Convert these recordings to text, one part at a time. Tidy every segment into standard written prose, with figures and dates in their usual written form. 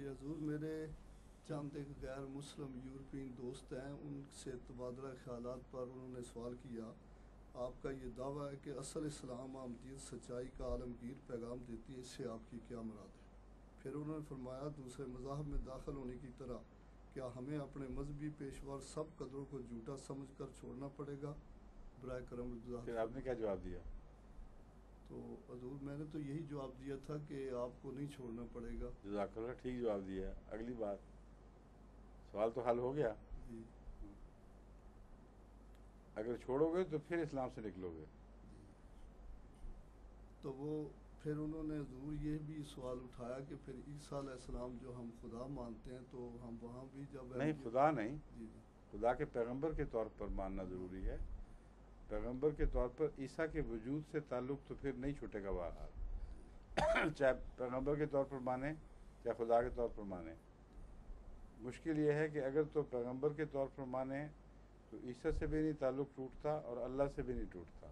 جی حضور، میرے چند ایک غیر مسلم یورپین دوست ہیں، ان سے تبادلہ خیالات پر انہوں نے سوال کیا، آپ کا یہ دعویٰ ہے کہ اصل اسلام احمدیت سچائی کا عالمگیر پیغام دیتی ہے، اس سے آپ کی کیا مراد ہے؟ پھر انہوں نے فرمایا، دوسرے مذاہب میں داخل ہونے کی طرح کیا ہمیں اپنے مذہبی پیشور سب قدروں کو جھوٹا سمجھ کر چھوڑنا پڑے گا؟ برائے کرم وضاحت پھر آپ نے کیا جواب دیا؟ تو حضور میں نے تو یہی جواب دیا تھا کہ آپ کو نہیں چھوڑنا پڑے گا۔ جزاک اللہ، ٹھیک جواب دیا ہے۔ اگلی بات، سوال تو حل ہو گیا۔ جی اگر چھوڑو گے تو پھر اسلام سے نکلو گے۔ جی تو وہ پھر انہوں نے حضور یہ بھی سوال اٹھایا کہ پھر عیسیٰ علیہ السلام جو ہم خدا مانتے ہیں تو ہم وہاں بھی جب نہیں، خدا نہیں، جی خدا کے پیغمبر کے طور پر ماننا ضروری ہے۔ پیغمبر کے طور پر عیسیٰ کے وجود سے تعلق تو پھر نہیں چھوٹے گا بہرحال، چاہے پیغمبر کے طور پر مانے چاہے خدا کے طور پر مانے۔ مشکل یہ ہے کہ اگر تو پیغمبر کے طور پر مانے تو عیسیٰ سے بھی نہیں تعلق ٹوٹتا اور اللہ سے بھی نہیں ٹوٹتا۔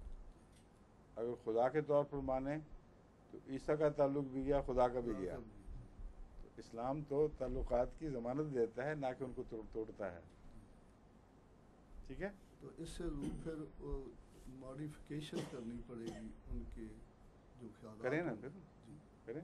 اگر خدا کے طور پر مانے تو عیسیٰ کا تعلق بھی گیا، خدا کا بھی گیا۔ تو اسلام تو تعلقات کی ضمانت دیتا ہے، نہ کہ ان کو توڑتا ہے۔ ٹھیک ہے؟ تو اس سے پھر ماڈیفیکیشن کرنی پڑے گی ان کے جو خیالات کریں نا، ہیں۔ پھر جی کریں۔